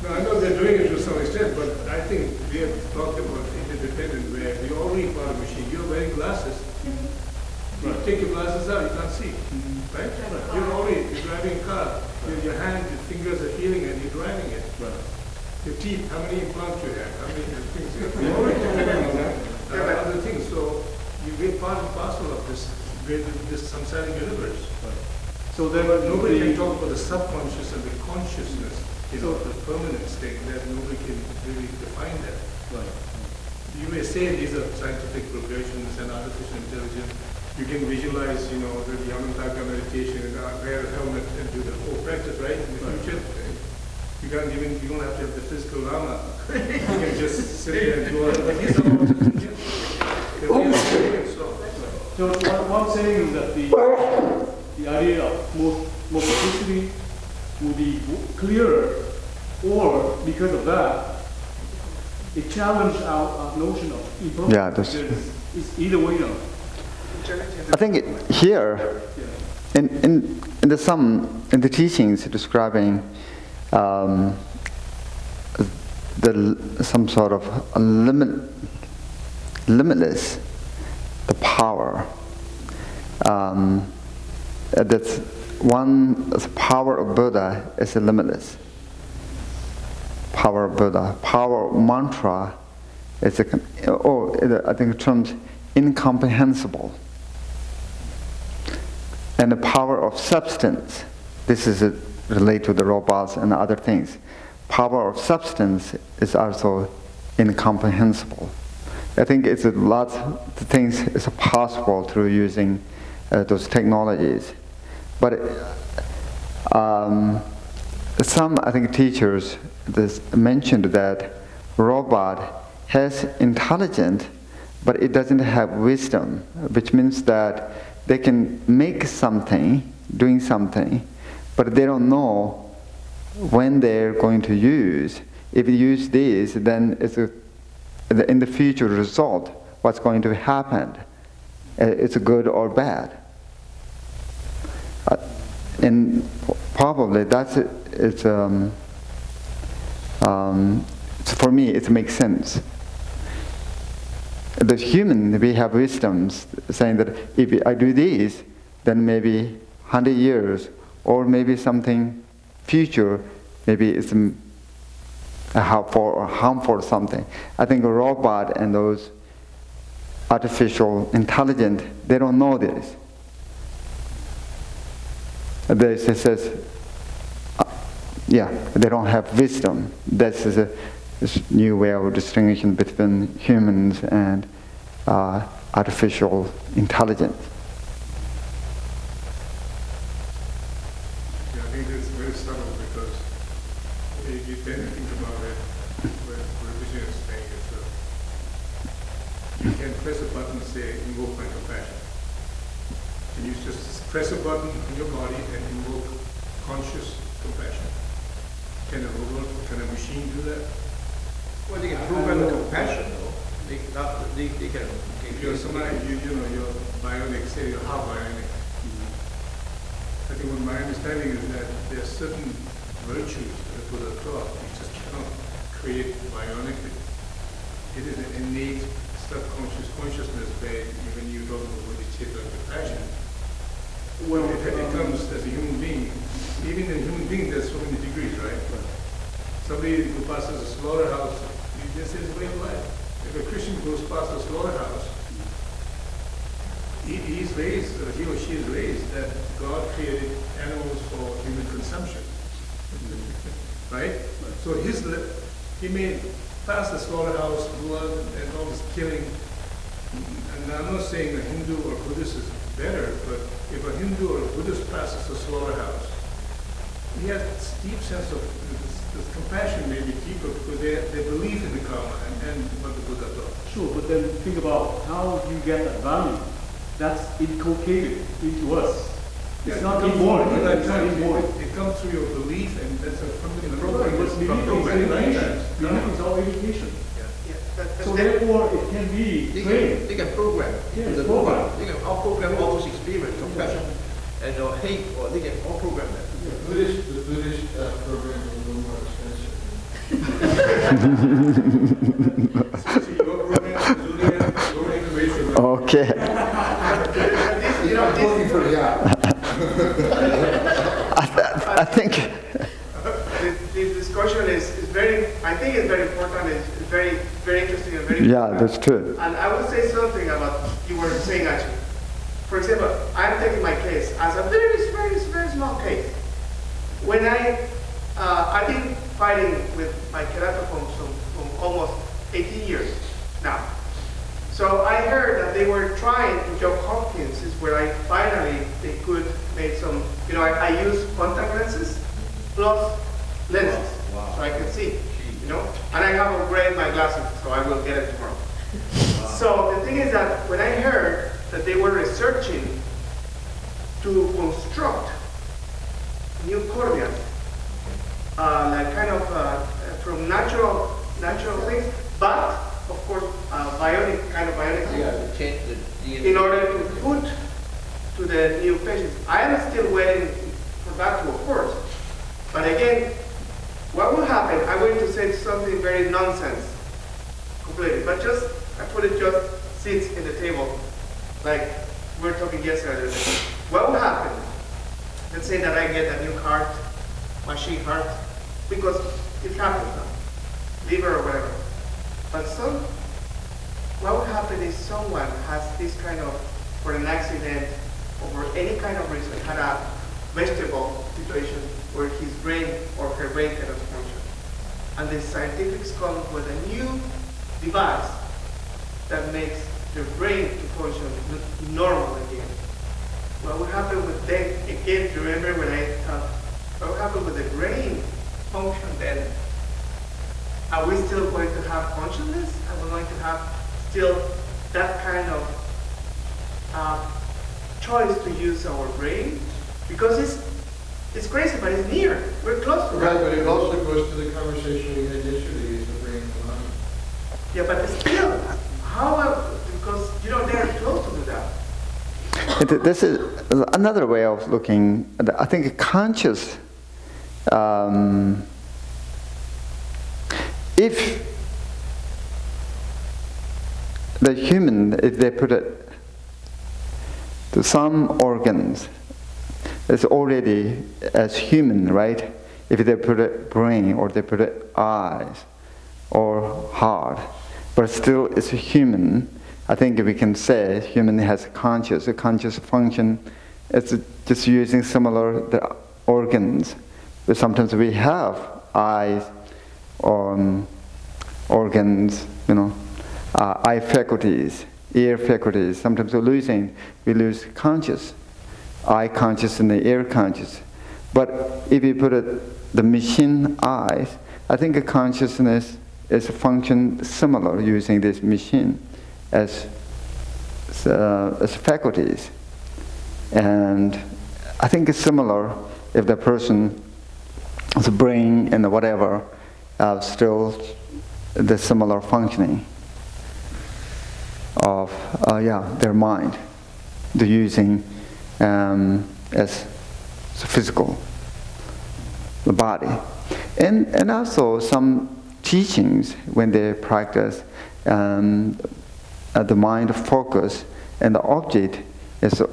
No, I know they're doing it to some extent, but I think we have talked about interdependent where we already part of the machine. You're wearing glasses. You take your glasses out, you can't see. Right? You're driving a car. Your hand, your fingers are feeling it, you're driving it. Your teeth, how many implants you have, how many things. You're already dependent on that. Other things. So you're part and parcel of this samsaric universe. So then Nobody can talk about the subconscious and the consciousness, the permanent state, that nobody can really define that. Right. You may say these are scientific progressions and artificial intelligence. You can visualize, the Yamataka meditation and wear a helmet and do the whole practice, right? In the future, you don't have to have the physical Lama. You can just sit there and do all that. These are all So what I'm saying is that the idea of multiplicity will be clearer, or because of that, it challenged our notion of impermanence. Yeah, that's true. It's either way now. I think here, in the teachings describing some sort of limitless the power. That's one. The power of Buddha is limitless. Power of Buddha. Power of mantra is I think the terms incomprehensible. And the power of substance. This is related to the robots and other things. Power of substance is also incomprehensible. I think it's a lot of things is possible through using those technologies. But some, I think, teachers mentioned that robot has intelligence, but it doesn't have wisdom, which means that they can make something, doing something, but they don't know when they're going to use. If you use this, then it's in the future result, what's going to happen. It's good or bad. And probably that's it. It's for me, it makes sense. The human, we have wisdoms saying that if I do this, then maybe 100 years, or maybe something future, maybe it's helpful or harmful something. I think a robot and those artificial intelligence, they don't know this. They says, they don't have wisdom. This is this new way of distinguishing between humans and artificial intelligence. Yeah, I think it's very subtle because if you tend to think about it, when religion is saying you can press a button and say, invoke my compassion. And you just press a button in your body and invoke conscious compassion. Can a robot, can a machine do that? Well, they can program the compassion, though. They can. You're somebody, you're bionic, say you're half bionic. I think what my understanding is that there are certain virtues that are put across. You just cannot create bionically. It is an innate subconscious consciousness where when you talk about bodhicitta and compassion, well, it comes as a human being. Even in human being, there's so many degrees, right? Somebody who passes a slaughterhouse, this is way of life. If a Christian goes past a slaughterhouse, he or she is raised that God created animals for human consumption. Right? So he may pass the slaughterhouse, blood, and all this killing. And I'm not saying a Hindu or Buddhist is better, but if a Hindu or a Buddhist passes the slaughterhouse, he has this deep sense of this compassion, maybe deeper, because they believe in the karma and what the Buddha taught. Sure, but then think about how you get that value. That's inculcated into us. It's not inborn. It's not inborn. It comes through your belief, and that's something in the Right, but belief is all education. So therefore, it can be trained. They can program. Yeah, the program. They can all program all those experience, compassion, and hate, or they can all program that. The Buddhist program is a little more expensive. Okay. I'm looking for the app. I think This discussion is very, I think it's very important, it's very, very interesting and very yeah, that's true. And I will say something about you were saying actually. For example, I'm taking my case as a very, very, very small case. When I've been fighting with my karate from almost 18 years now. So I heard that they were trying in Johns Hopkins, is where they could make some, I use contact lenses plus lenses, Wow. so I can see, and I have upgraded my glasses, so I will get it tomorrow. Wow. So the thing is that when I heard that they were researching to construct new corneas, like kind of from natural things, but of course bionic things, Yeah, they change the DNA. in order to put to the new patients. I am still waiting for that to occur. But again, what will happen? I'm going to say something very nonsense, completely. But I put it just sits in the table, like we were talking yesterday. What will happen? Let's say that I get a new heart, machine heart, because it happens now, liver or whatever. But what will happen if someone has this kind of, for an accident, or for any kind of reason, had a vegetable situation where his brain or her brain cannot function. And the scientists come with a new device that makes the brain to function normal again. What will happen with them, again, remember when I thought, what will happen with the brain function then? Are we still going to have consciousness? Are we going to have still that kind of choice to use our brain? Because it's crazy, but it's near. We're close to Right, that. but it also goes to the conversation we had yesterday, is the brain and the mind. Yeah, but still, because they're close to do that. This is another way of looking. I think conscious. If the human, if they put it to some organs, it's already as human, right? If they put a brain or they put it eyes or heart, but still it's a human. I think we can say human has a conscious function. It's just using similar the organs. But sometimes we have eyes, organs, eye faculties, ear faculties. Sometimes we lose conscious, eye conscious and the ear conscious. But if you put the machine eyes, I think a consciousness is a function similar using this machine as faculties. And I think it's similar if the person's brain and whatever still the similar functioning of their mind, the using as physical, the body. And also some teachings when they practice the mind focus and the object is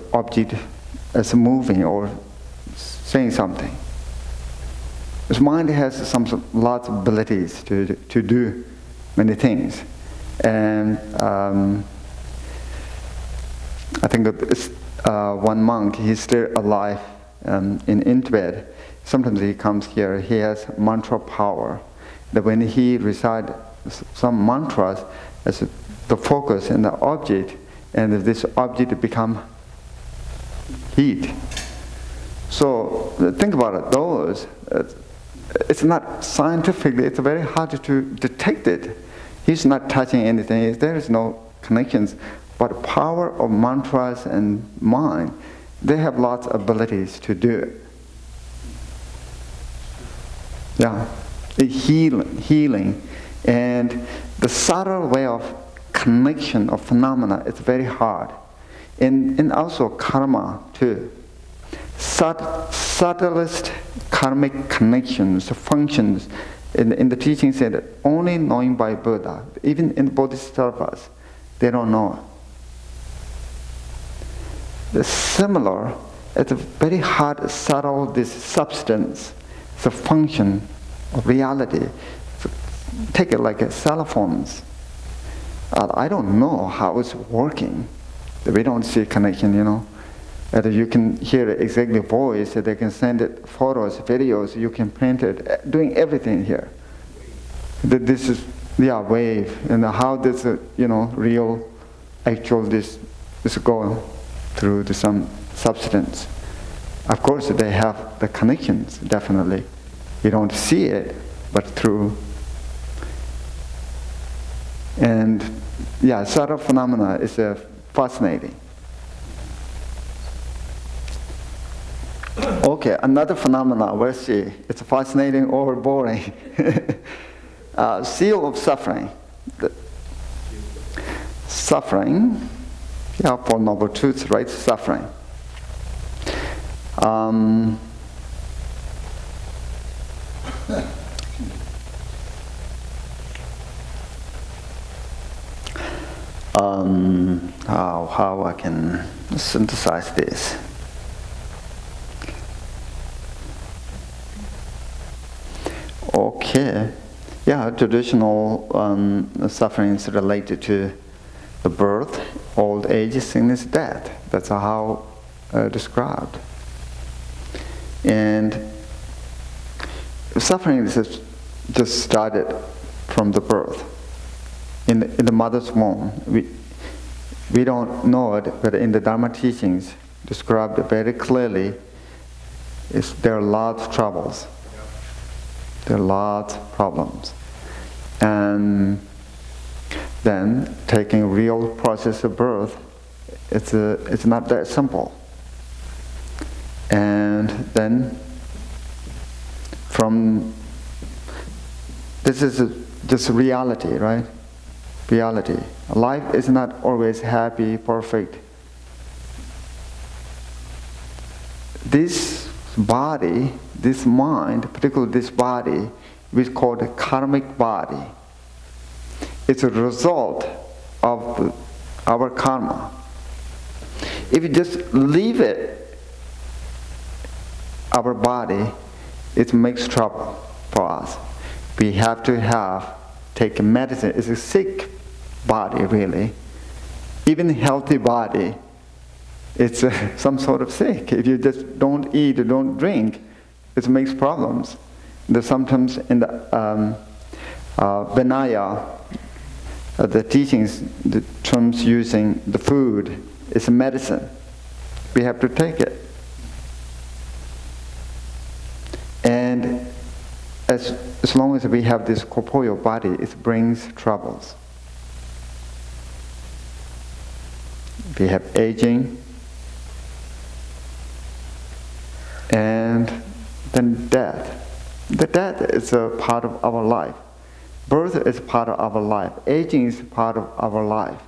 moving or saying something. This mind has lots of abilities to do many things. And I think one monk, he's still alive in Tibet, sometimes he comes here, he has mantra power. That when he recites some mantras, as the focus and the object, and this object become heat. So think about it, those, it's not scientifically, it's very hard to detect it. He's not touching anything, there is no connections. But power of mantras and mind, they have lots of abilities to do it. Yeah, healing. And the subtle way of connection of phenomena is very hard. And also karma too. Subtlest karmic connections, functions, in the teaching said that only knowing by Buddha, even in bodhisattvas, they don't know it. The similar, it's a very hard, subtle, this substance, the function of reality. Take it like cell phones. I don't know how it's working. We don't see connection, you know. And you can hear exactly voice, they can send it photos, videos, you can print it, doing everything here. This is, yeah, wave, and how this, real, actual, this is going through some substance. Of course, they have the connections, definitely. You don't see it, but through. And yeah, subtle phenomena is fascinating. Okay, another phenomena, let's see. It's fascinating or boring. Seal of suffering. Suffering, yeah, for Noble Truths, right? Suffering. How I can synthesize this. Okay, yeah, traditional sufferings related to the birth, old age, sickness, death. That's how described. And suffering is just started from the birth. In the mother's womb. We don't know it, but in the Dharma teachings, described very clearly, there are lots of troubles. There are lots of problems. And then taking real process of birth, it's not that simple. And then this is just reality, right? Reality. Life is not always happy, perfect. This body, this mind, particularly this body, which is called a karmic body, it's a result of our karma. If you just leave it, our body, it makes trouble for us. We have to take medicine. It's a sick body, really. Even healthy body, it's some sort of sick. If you just don't eat or don't drink, it makes problems. There's sometimes in the Vinaya, the teachings, the terms using the food, is a medicine. We have to take it. And as long as we have this corporeal body, it brings troubles. We have aging, and then death. The death is a part of our life. Birth is part of our life. Aging is part of our life.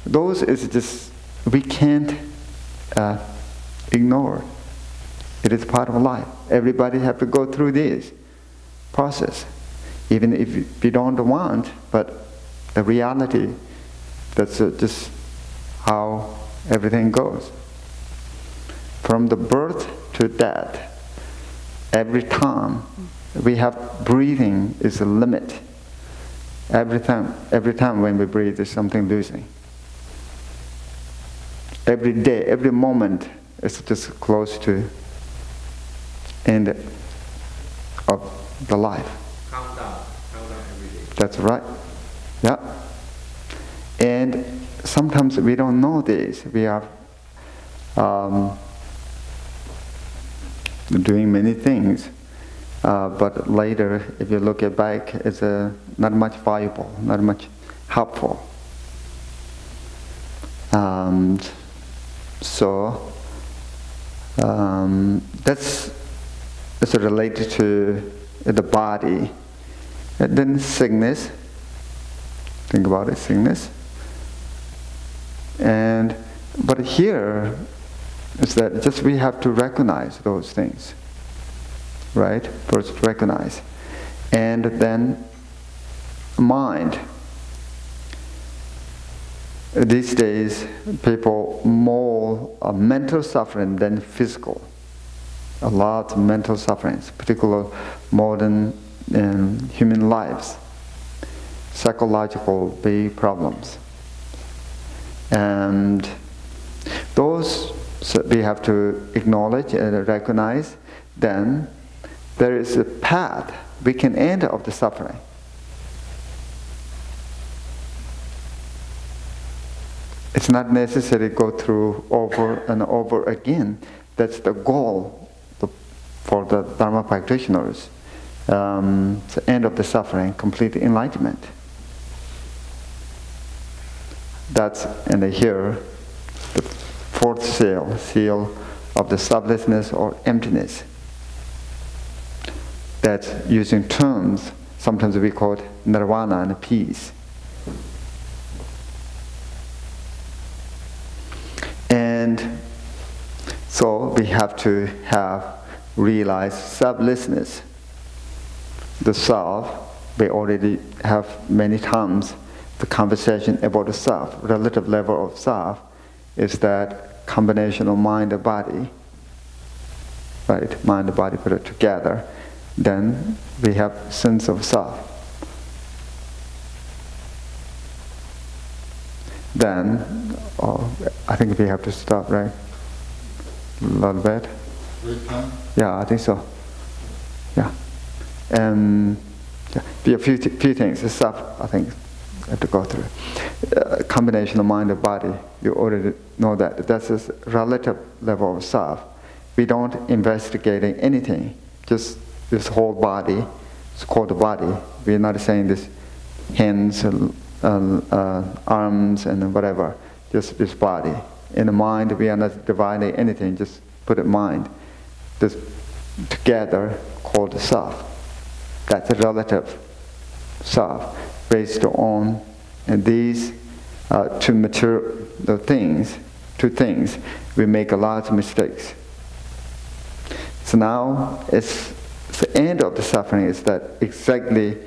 Those is just, we can't ignore. It is part of life. Everybody have to go through this process, even if we don't want, but the reality, that's just how everything goes. From the birth to death, every time we have breathing is a limit. Every time when we breathe, there's something losing. Every day, every moment is just close to end of the life. Count down every day. That's right. Yeah. And sometimes we don't know this. We are doing many things, but later, if you look it back, it's not much valuable, not much helpful. So that's related to the body. And then sickness. Think about it, sickness. But here is that just we have to recognize those things, right? First recognize, and then mind. These days, people more mental suffering than physical. A lot of mental sufferings, particularly modern human lives, psychological big problems. And those we have to acknowledge and recognize. Then there is a path we can end of the suffering. It's not necessary to go through over and over again. That's the goal for the Dharma practitioners. The end of the suffering, complete enlightenment. That's, and here, the fourth seal of the sublessness or emptiness. That's using terms, sometimes we call it nirvana and peace. And so we have to realize sublessness. The self, we already have many times the conversation about the self, relative level of self, is that combination of mind and body, right? Mind and body put it together. Then we have sense of self. Then, I think we have to stop, right? A little bit. Yeah, I think so. Yeah. Yeah, a few things. The self, I think, I have to go through. Combination of mind and body, you already know that. That's a relative level of self. We don't investigate anything, just this whole body. It's called the body. We're not saying this hands, arms, and whatever. Just this body. In the mind, we are not dividing anything, just put it mind. This together called the self. That's a relative self based on these two things, we make a lot of mistakes. So now it's the end of the suffering is that exactly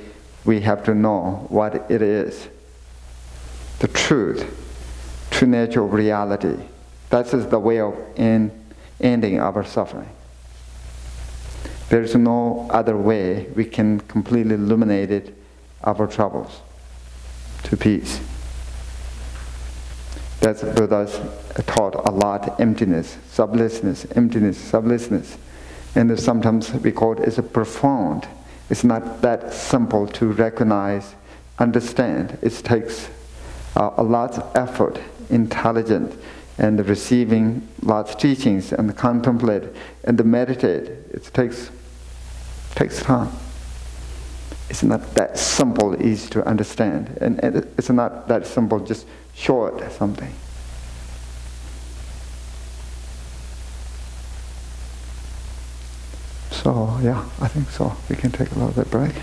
we have to know what it is. The truth, true nature of reality. That is the way of ending our suffering. There is no other way we can completely eliminate our troubles to peace. That's Buddha's taught a lot, emptiness, sublessness, emptiness, sublessness. And sometimes we call it as a profound. It's not that simple to recognize, understand. It takes a lot of effort, intelligent, and receiving lots of teachings and contemplate and meditate. It takes time. It's not that simple, easy to understand. And it's not that simple, just short something. So, yeah, I think so. We can take a little bit break.